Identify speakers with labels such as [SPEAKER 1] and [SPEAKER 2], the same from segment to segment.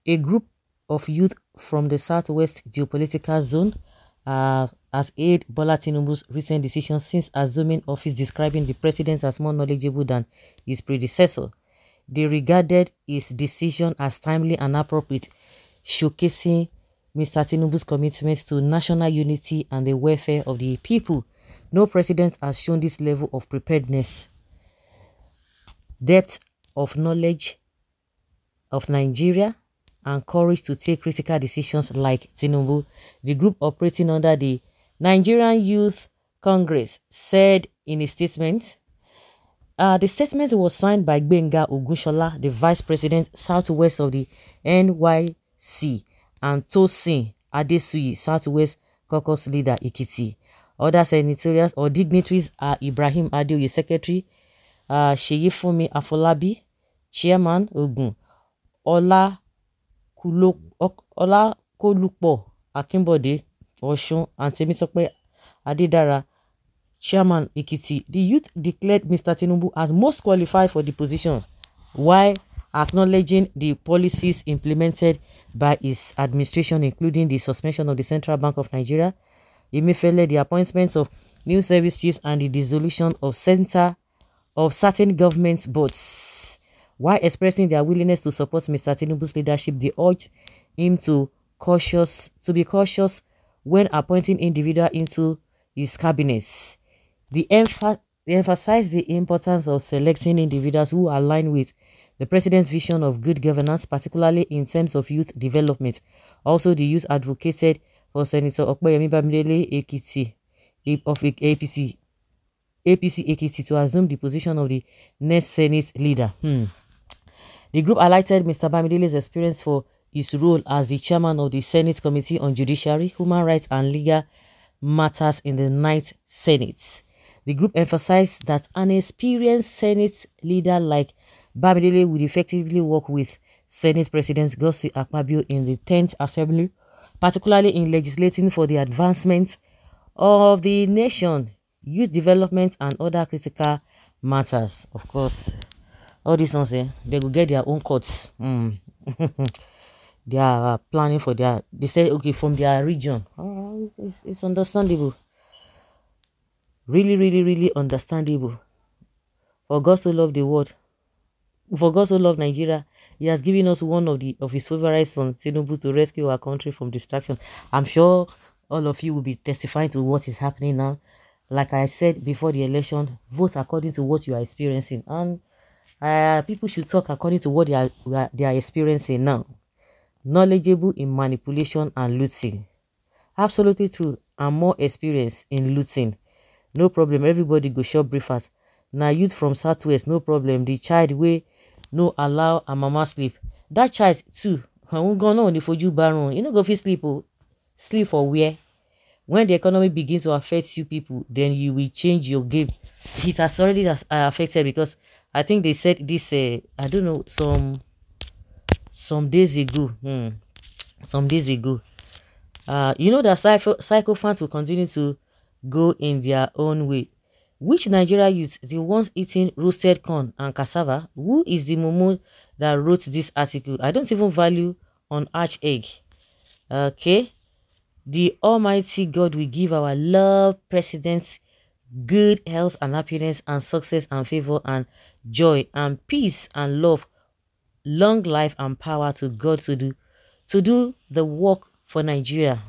[SPEAKER 1] A group of youth from the Southwest geopolitical zone has aided Bola Tinubu's recent decision since assuming office, describing the president as more knowledgeable than his predecessor. They regarded his decision as timely and appropriate, showcasing Mr. Tinubu's commitment to national unity and the welfare of the people. No president has shown this level of preparedness, depth of knowledge of Nigeria, and courage to take critical decisions like Tinubu. The group operating under the Nigerian Youth Congress said in a statement, the statement was signed by Gbenga Ogunshola, the Vice President, Southwest of the NYC, and Tosin Adesuyi, Southwest Caucus Leader, Ekiti. Other senatorials or dignitaries are Ibrahim Adeoye, Secretary, Seyifumi Afolabi, Chairman, Ogun, Ola Kolupo Akimbode, Osun, and Temitope Adedara, Chairman, Ekiti. The youth declared Mr. Tinubu as most qualified for the position, while acknowledging the policies implemented by his administration, including the suspension of the Central Bank of Nigeria, the appointment of new service chiefs, and the dissolution of certain government boards. While expressing their willingness to support Mr. Tinubu's leadership, they urged him to be cautious when appointing individuals into his cabinet. They emphasized the importance of selecting individuals who align with the president's vision of good governance, particularly in terms of youth development. Also, the youth advocated for Senator Okpeyemi Bamidele Ekiti of APC Ekiti to assume the position of the next Senate leader. The group highlighted Mr. Bamidele's experience for his role as the chairman of the Senate Committee on Judiciary, Human Rights and Legal Matters in the 9th Senate. The group emphasized that an experienced Senate leader like Bamidele would effectively work with Senate President Godswill Akpabio in the 10th Assembly, particularly in legislating for the advancement of the nation, youth development, and other critical matters. Of course, all these ones, they will get their own courts. They are planning for they say, okay, from their region. It's understandable. Really, really, really understandable. For God so loved the world, for God so loved Nigeria, he has given us one of his favorite sons, Tinubu, to rescue our country from distraction. I'm sure all of you will be testifying to what is happening now. Like I said before the election, vote according to what you are experiencing, and people should talk according to what they are experiencing now. Knowledgeable in manipulation and looting. Absolutely true. And more experience in looting. No problem. Everybody go shop breakfast. Now youth from Southwest, no problem. The child way no allow a mama sleep. That child too. Won't go on for you baron. You know go fit sleep. Sleep for where? When the economy begins to affect you people, then you will change your game. It has already affected, because I think they said this. I don't know, some days ago. Some days ago. You know that psychophants will continue to go in their own way. Which Nigeria youth, the ones eating roasted corn and cassava? Who is the momo that wrote this article? I don't even value on arch egg. Okay. The Almighty God will give our love presidents good health and happiness and success and favor and joy and peace and love, long life and power to God to do the work for Nigeria.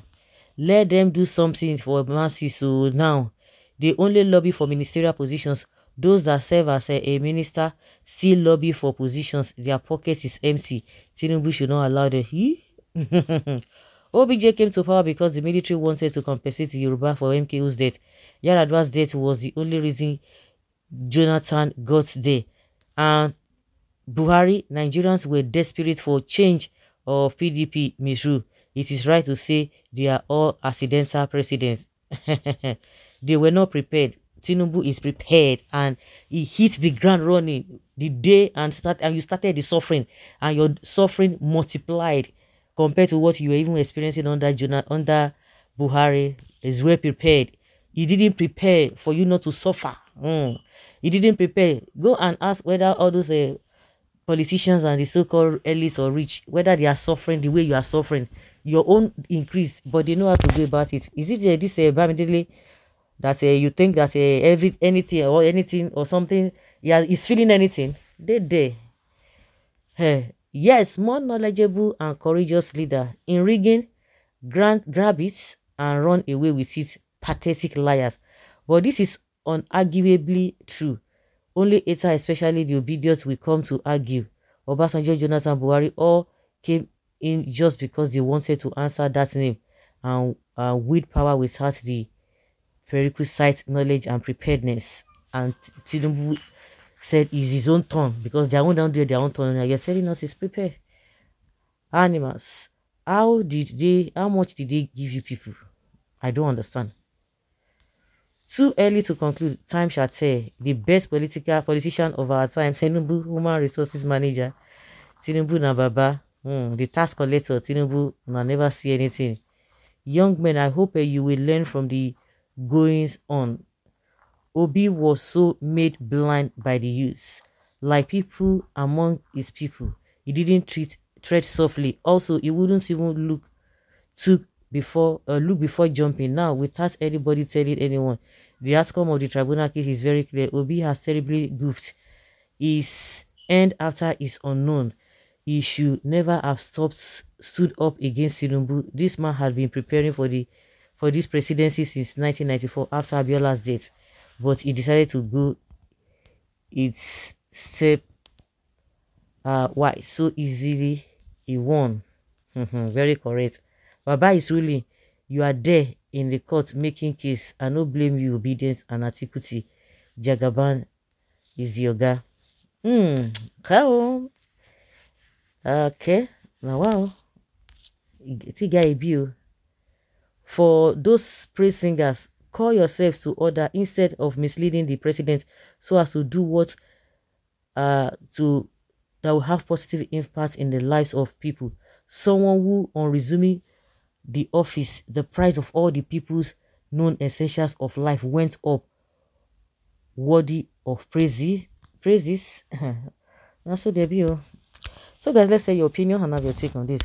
[SPEAKER 1] Let them do something for mercy. So now they only lobby for ministerial positions. Those that serve as a minister still lobby for positions. Their pocket is empty. Tinubu should not allow them. OBJ came to power because the military wanted to compensate the Yoruba for MKO's death. Yaradua's death was the only reason Jonathan got there. And Buhari, Nigerians were desperate for change of PDP misrule. It is right to say they are all accidental presidents. They were not prepared. Tinubu is prepared, and he hit the ground running the day and you started the suffering, and your suffering multiplied compared to what you were even experiencing under Buhari. Is well prepared. He didn't prepare for you not to suffer. He didn't prepare. Go and ask whether all those politicians and the so-called elites or rich, whether they are suffering the way you are suffering, your own increase, but they know how to go about it. Is it this Bamidele that you think that every anything or something, yeah, is feeling anything? They yes, more knowledgeable and courageous leader in rigging, grab it and run away with it. Pathetic liars. But this is unarguably true. Only later, especially the obedient, will come to argue. Obasanjo, Jonathan, Buhari all came in just because they wanted to answer that name, and with power without the prerequisite knowledge and preparedness. And Tinubu said it's his own turn because they are down there their own turn. And you're telling us it's prepared. Animals. How much did they give you people? I don't understand. Too early to conclude. Time shall tell. The best politician of our time, Tinubu, human resources manager. Tinubu na baba. The tax collector, Tinubu, na never see anything. Young men, I hope you will learn from the goings on. Obi was so made blind by the youth. Like people among his people, he didn't tread softly. Also, he wouldn't even look before jumping. Now, without anybody telling anyone, the outcome of the tribunal case is very clear. Obi has terribly goofed. His end after is unknown. He should never have stood up against Tinubu. This man has been preparing for this presidency since 1994 after Abiola's death, but he decided to go its step. Why so easily he won? Very correct. Baba is ruling. You are there in the court making case. I no blame you, obedience and antiquity. Jagaban is your guy. Come. Okay. Now wow. It's a guy bill. For those praise singers, call yourselves to order instead of misleading the president so as to do what that will have positive impact in the lives of people. Someone who, on resuming the office, the price of all the people's known essentials of life went up, worthy of praises. That's so debut. So guys, let's say your opinion and have your take on this.